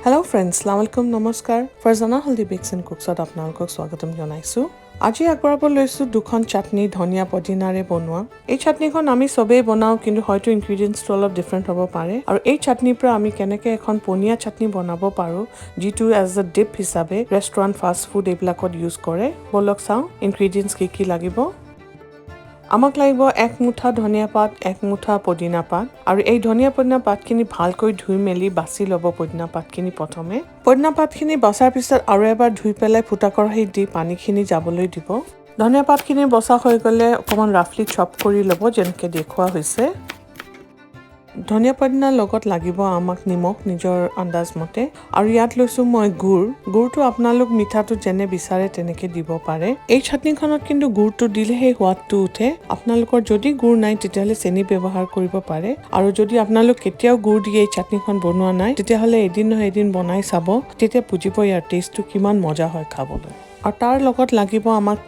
Hello friends, Assalamualaikum, Namaskar. Farzana Haldi Bakes and Cooks আপোনালোকক স্বাগতম জনাইছো। আজি আগবঢ়াব লৈছো দুখন চাটনি ধনিয়া পদিনাৰে বনোৱা। এই চাটনিখন আমি সবেই বনাও কিন্তু হয়তো ইনগ্ৰেডিয়েন্টছটো অলপ ডিফাৰেন্ট হ'ব পাৰে আৰু এই চাটনিৰ পৰা আমি কেনেকৈ এখন পনীয়া চাটনি বনাব পাৰো যিটো এজ আ ডিপ হিচাপে ৰেষ্টুৰেণ্ট ফাষ্ট ফুড এইবিলাকত ইউজ কৰে। বলক চাওঁ ইনগ্ৰেডিয়েন্টছ কি লাগিব। আমাক লাগিব এক মুঠা ধনিয়া পাত, এক মুঠা পদিনা পাত আৰু এই ধনিয়া পদিনা পাতখিনি ভালকৈ ধুই মেলি বাছি ল'ব। পদিনা পাতখিনি প্ৰথমে পদিনা পাতখিনি বছাৰ পিছত আৰু এবাৰ ধুই পেলাই ফুটা কেৰাহীত দি পানীখিনি যাবলৈ দিব। ধনিয়া পাতখিনি বছা হৈ গ'লে অকণমান ৰাফলি চপ কৰি ল'ব যেনেকৈ দেখুওৱা হৈছে। ধনিয়া পদিনাৰ লগত লাগিব আমাক নিমখ নিজৰ আন্দাজ মতে আৰু ইয়াত লৈছোঁ মই গুড়টো আপোনালোক মিঠাটো যেনে বিচাৰে তেনেকৈ দিব পাৰে। এই চাটনিখনত কিন্তু গুড়টো দিলেহে সোৱাদটো উঠে। আপোনালোকৰ যদি গুড় নাই তেতিয়াহ'লে চেনি ব্যৱহাৰ কৰিব পাৰে আৰু যদি আপোনালোক কেতিয়াও গুড় দি এই চাটনিখন বনোৱা নাই তেতিয়াহ'লে এদিন নহয় এদিন বনাই চাব, তেতিয়া বুজিব ইয়াৰ টেষ্টটো কিমান মজা হয় খাবলৈ। আৰু তাৰ লগত লাগিব আমাক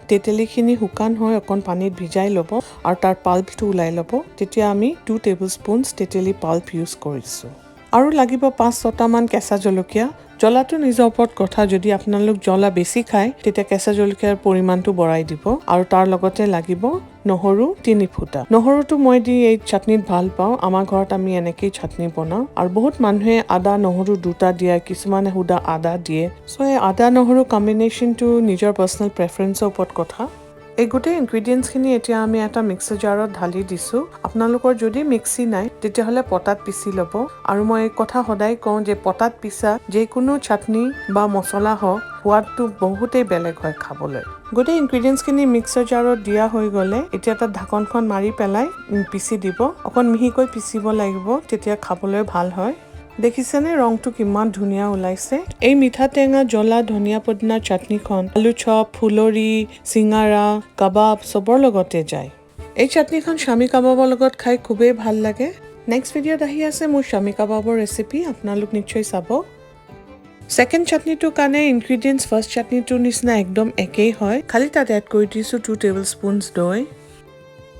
তেতেলীখিনি শুকান হৈ অকণ পানীত ভিজাই ল'ব আৰু তাৰ পাল্পটো ওলাই ল'ব। তেতিয়া আমি 2 টেবুল স্পুন তেতেলী পাল্প ইউজ কৰিছোঁ। আৰু লাগিব 5-6টামান কেঁচা জলকীয়া। জ্বলাটো নিজৰ ওপৰত কথা, যদি আপোনালোক জ্বলা বেছি খায় তেতিয়া কেঁচা জলকীয়াৰ পৰিমাণটো বঢ়াই দিব। আৰু তাৰ লগতে লাগিব নহৰু 3 ফুটা। নহৰুটো মই দি এই চাটনিত ভাল পাওঁ, আমাৰ ঘৰত আমি এনেকেই চাটনি বনাওঁ আৰু বহুত মানুহে আদা নহৰু দুটা দিয়ে, কিছুমানে সুদা আদা দিয়ে। চ' এই আদা নহৰু কম্বিনেশ্যনটো নিজৰ পাৰ্চনেল প্ৰেফাৰেঞ্চৰ ওপৰত কথা। এই গোটেই ইনগ্ৰেডিয়েণ্টছখিনি এতিয়া আমি এটা মিক্সাৰ জাৰত ঢালি দিছোঁ। আপোনালোকৰ যদি মিক্সি নাই তেতিয়াহ'লে পটাত পিচি ল'ব আৰু মই এই কথা সদায় কওঁ যে পটাত পিছা যিকোনো চাটনি বা মছলা হওক সোৱাদটো বহুতেই বেলেগ হয় খাবলৈ। গোটেই ইনগ্ৰেডিয়েণ্টছখিনি মিক্সাৰ জাৰত দিয়া হৈ গ'লে এতিয়া তাত ঢাকনখন মাৰি পেলাই পিচি দিব। অকণ মিহিকৈ পিচিব লাগিব, তেতিয়া খাবলৈ ভাল হয়। দেখিছেনে ৰংটো কিমান ধুনীয়া ওলাইছে। এই মিঠা টেঙা জ্বলা ধনিয়া পদিনা চাটনিখন আলু চপ, ফুলৰি, চিঙাৰা, কাবাব চবৰ লগতে যায়। এই চাটনিখন স্বামী কাবাবৰ লগত খাই খুবেই ভাল লাগে। নেক্সট ভিডিঅ'ত আহি আছে মোৰ স্বামী কাবাবৰ ৰেচিপি, আপোনালোক নিশ্চয় চাব। ছেকেণ্ড চাটনিটোৰ কাৰণে ইনগ্ৰেডিয়েণ্টছ ফাৰ্ষ্ট চাটনিটোৰ নিচিনা একদম একেই হয়, খালি তাত এড কৰি দিছোঁ 2 টেবুল স্পুন দৈ,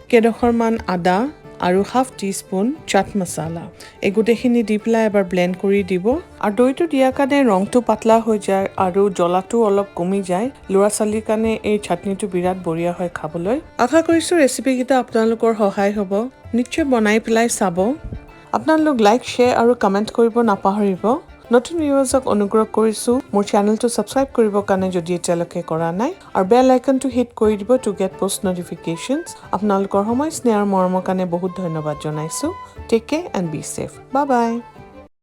কেইডোখৰমান আদা আৰু 1/2 টিস্পুন চাট মছলা। এই গোটেইখিনি দি পেলাই এবাৰ ব্লেণ্ড কৰি দিব আৰু দৈটো দিয়াৰ কাৰণে ৰংটো পাতলা হৈ যায় আৰু জ্বলাটো অলপ কমি যায়। ল'ৰা ছোৱালীৰ কাৰণে এই চাটনিটো বিৰাট বঢ়িয়া হয় খাবলৈ। আশা কৰিছোঁ ৰেচিপিকেইটা আপোনালোকৰ সহায় হ'ব। নিশ্চয় বনাই পেলাই চাব। আপোনালোক লাইক, শ্বেয়াৰ আৰু কমেণ্ট কৰিব নাপাহৰিব। নতুন ভিউৱাৰ্ছক অনুগ্ৰহ কৰিছোঁ মোৰ চেনেলটো ছাবস্ক্ৰাইব কৰিবৰ কাৰণে যদি এতিয়ালৈকে কৰা নাই আৰু বেল আইকনটো হিট কৰি দিব টু গেট পোষ্ট নটিফিকেশ্যনছ। আপোনালোকৰ সময়, স্নেহ আৰু মৰমৰ কাৰণে বহুত ধন্যবাদ জনাইছোঁ। Take care and be safe. Bye by.